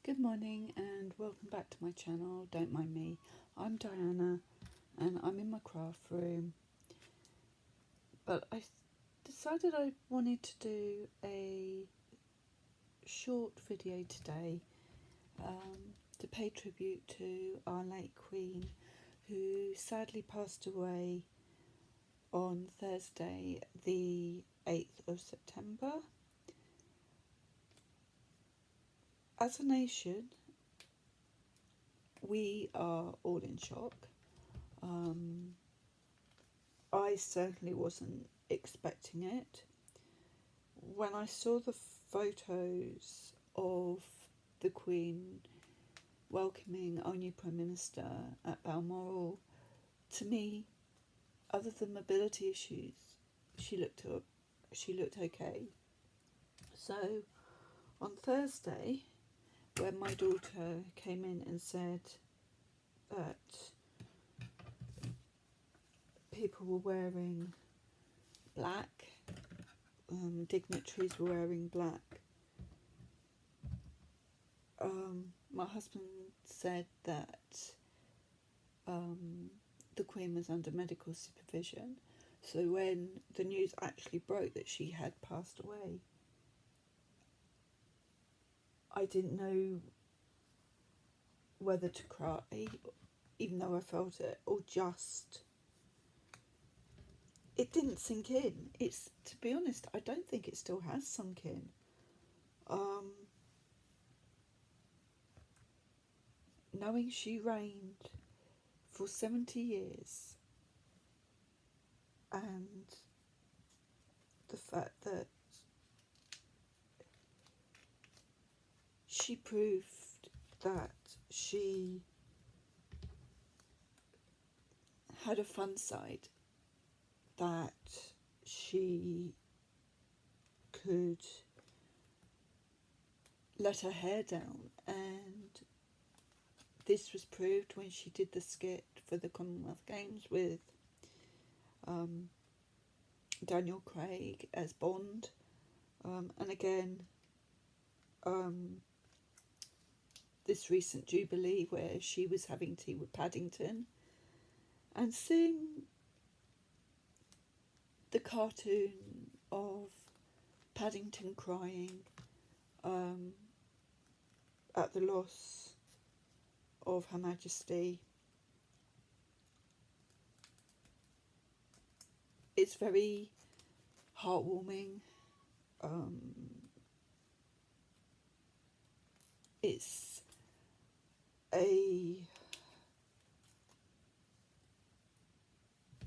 Good morning and welcome back to my channel. Don't mind me. I'm Diana and I'm in my craft room. But I decided I wanted to do a short video today to pay tribute to our late Queen, who sadly passed away on Thursday the 8th of September. As a nation, we are all in shock. I certainly wasn't expecting it. When I saw the photos of the Queen welcoming our new Prime Minister at Balmoral, to me, other than mobility issues, she looked okay. So on Thursday, when my daughter came in and said that people were wearing black, dignitaries were wearing black, my husband said that the Queen was under medical supervision. So when the news actually broke that she had passed away, I didn't know whether to cry, even though I felt it, or just... It didn't sink in. To be honest, I don't think it still has sunk in. Knowing she reigned for 70 years and the fact that she proved that she had a fun side, that she could let her hair down, and this was proved when she did the skit for the Commonwealth Games with Daniel Craig as Bond, and again this recent Jubilee where she was having tea with Paddington, and seeing the cartoon of Paddington crying at the loss of Her Majesty. It's very heartwarming. It's a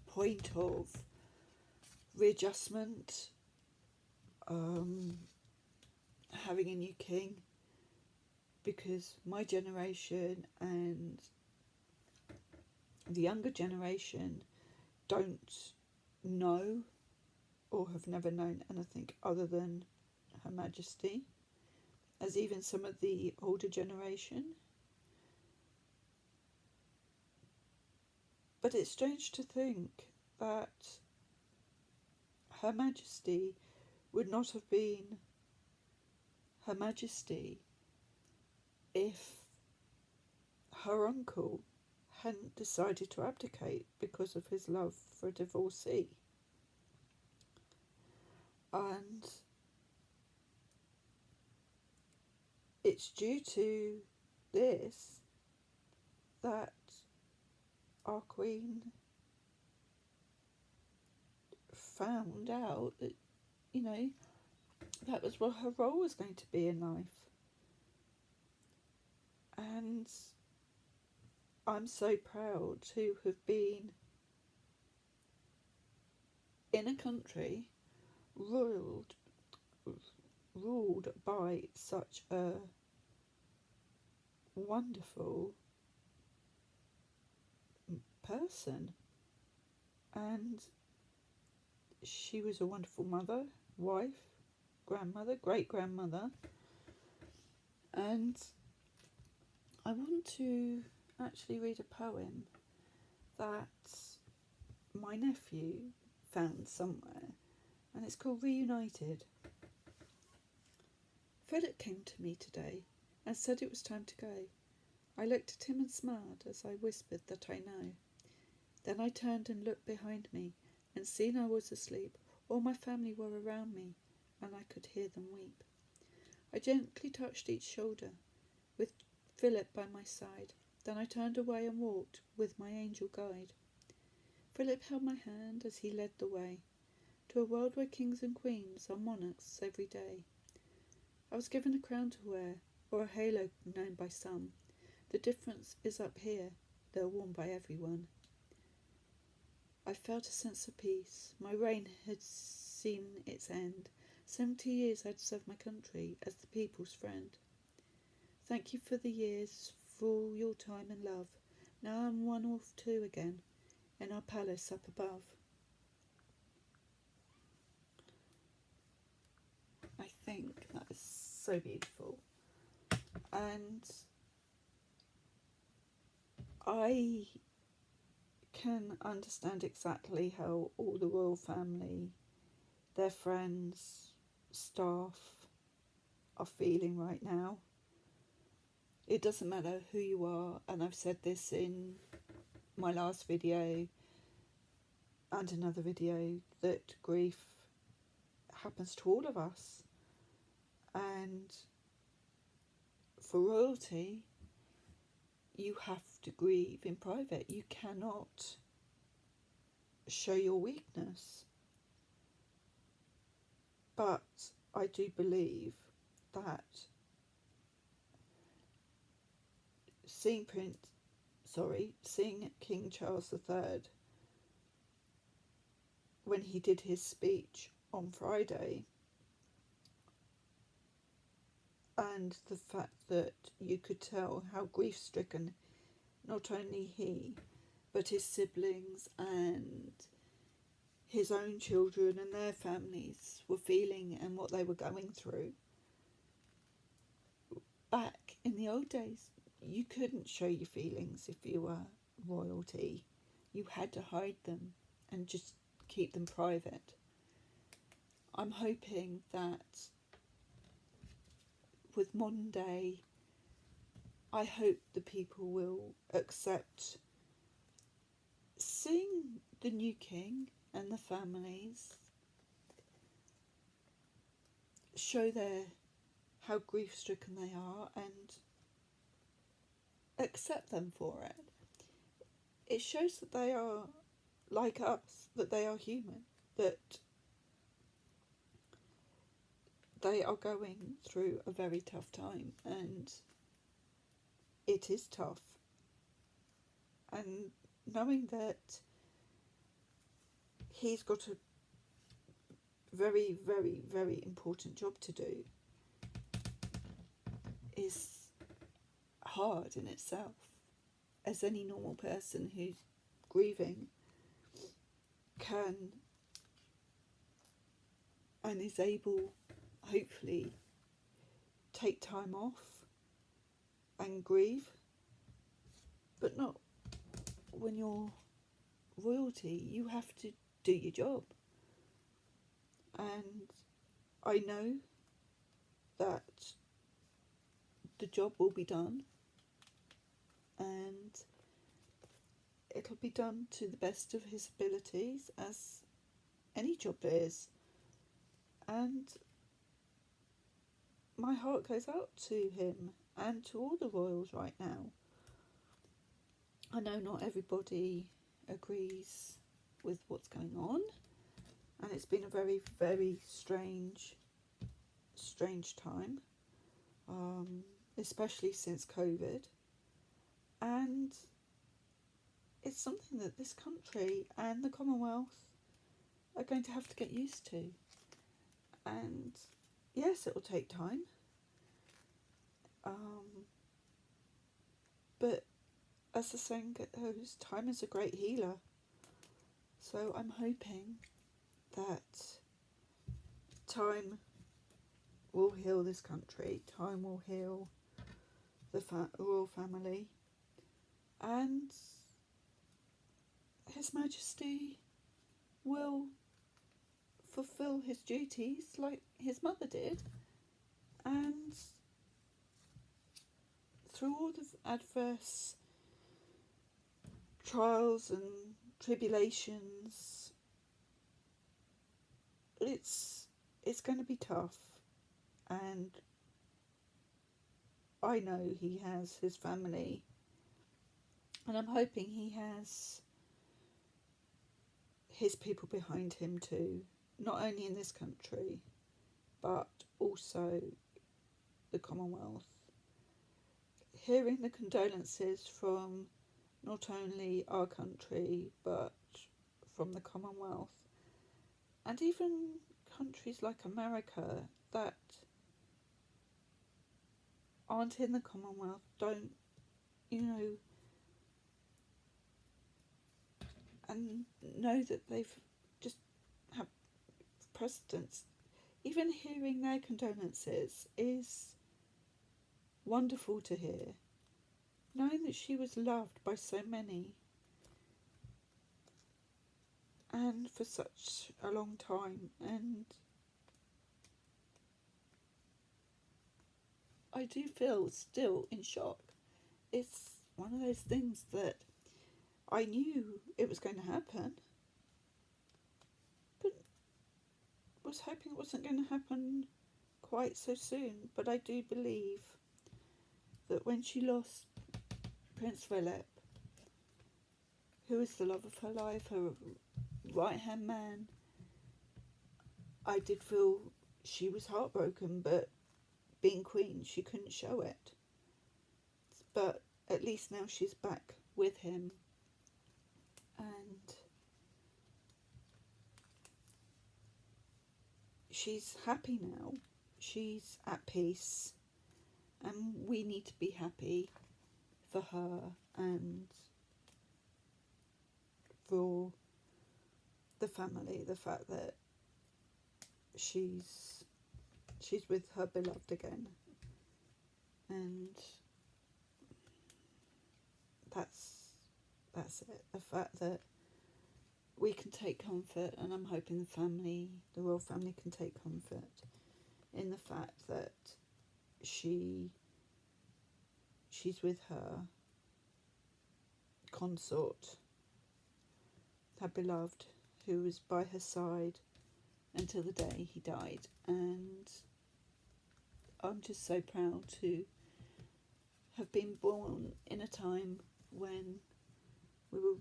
point of readjustment, having a new king, because my generation and the younger generation don't know or have never known anything other than Her Majesty, as even some of the older generation. But it's strange to think that Her Majesty would not have been Her Majesty if her uncle hadn't decided to abdicate because of his love for a divorcee. And it's due to this that our Queen found out that, that was what her role was going to be in life. And I'm so proud to have been in a country ruled by such a wonderful person. And she was a wonderful mother, wife, grandmother, great-grandmother. And I want to actually read a poem that my nephew found somewhere, and it's called Reunited. Philip came to me today and said it was time to go. I looked at him and smiled as I whispered that I know. Then I turned and looked behind me, and seeing I was asleep, all my family were around me, and I could hear them weep. I gently touched each shoulder, with Philip by my side. Then I turned away and walked with my angel guide. Philip held my hand as he led the way, to a world where kings and queens are monarchs every day. I was given a crown to wear, or a halo known by some. The difference is up here, they're worn by everyone. I felt a sense of peace. My reign had seen its end. 70 years I'd served my country as the people's friend. Thank you for the years, for all your time and love. Now I'm one of two again, in our palace up above. I think that is so beautiful. And I can understand exactly how all the royal family, their friends, staff are feeling right now. It doesn't matter who you are, and I've said this in my last video and another video, that grief happens to all of us. And for royalty, you have to grieve in private. You cannot show your weakness. But I do believe that seeing King Charles III, when he did his speech on Friday, and the fact that you could tell how grief-stricken not only he, but his siblings and his own children and their families were feeling and what they were going through. Back in the old days, you couldn't show your feelings if you were royalty. You had to hide them and just keep them private. I'm hoping that with modern day, I hope the people will accept seeing the new king and the families show how grief-stricken they are and accept them for it. It shows that they are like us, that they are human, that they are going through a very tough time, and it is tough. And knowing that he's got a very, very, very important job to do is hard in itself. As any normal person who's grieving can and is able, hopefully, take time off and grieve, but not when you're royalty. You have to do your job, and I know that the job will be done, and it'll be done to the best of his abilities, as any job is. And my heart goes out to him and to all the royals right now. I know not everybody agrees with what's going on, and it's been a very, very strange time, especially since COVID. And it's something that this country and the Commonwealth are going to have to get used to. And yes, it will take time, but as the saying goes, time is a great healer. So I'm hoping that time will heal this country, time will heal the royal family, and His Majesty will fulfil his duties like his mother did, and through all the adverse trials and tribulations, it's going to be tough, and I know he has his family, and I'm hoping he has his people behind him too, not only in this country but also the Commonwealth. Hearing the condolences from not only our country but from the Commonwealth, and even countries like America that aren't in the Commonwealth, don't, and know that they've just have precedents. Even hearing their condolences is wonderful to hear, knowing that she was loved by so many and for such a long time. And I do feel still in shock. It's one of those things that I knew it was going to happen, but was hoping it wasn't going to happen quite so soon. But I do believe that when she lost Prince Philip, who was the love of her life, her right-hand man, I did feel she was heartbroken, but being Queen, she couldn't show it. But at least now she's back with him, and she's happy now. She's at peace, and we need to be happy for her and for the family. The fact that she's with her beloved again, and that's it. The fact that we can take comfort, and I'm hoping the royal family can take comfort in the fact that she's with her consort, her beloved, who was by her side until the day he died. And I'm just so proud to have been born in a time when we were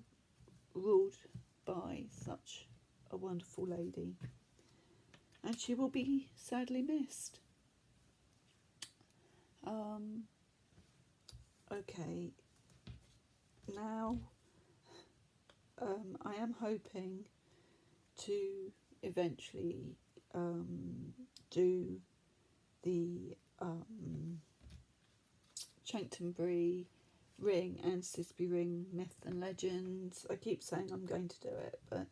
ruled by such a wonderful lady, and she will be sadly missed. Okay, now I am hoping to eventually do the Chanctonbury Ring and Sisby Ring Myth and Legends. I keep saying I'm going to do it, but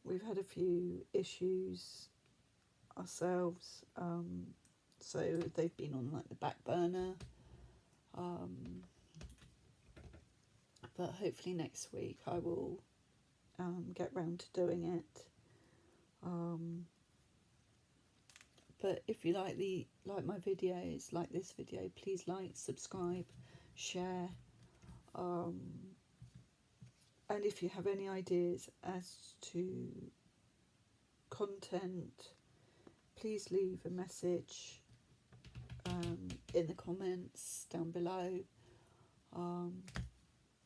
we've had a few issues ourselves, so they've been on like the back burner, but hopefully next week I will get round to doing it. But if you like my videos, like this video, please like, subscribe, share, and if you have any ideas as to content, please leave a message in the comments down below,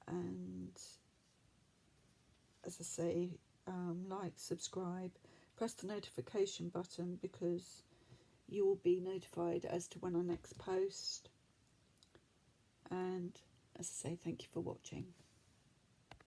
and as I say, like, subscribe, press the notification button, because you will be notified as to when I next post. And as I say, thank you for watching.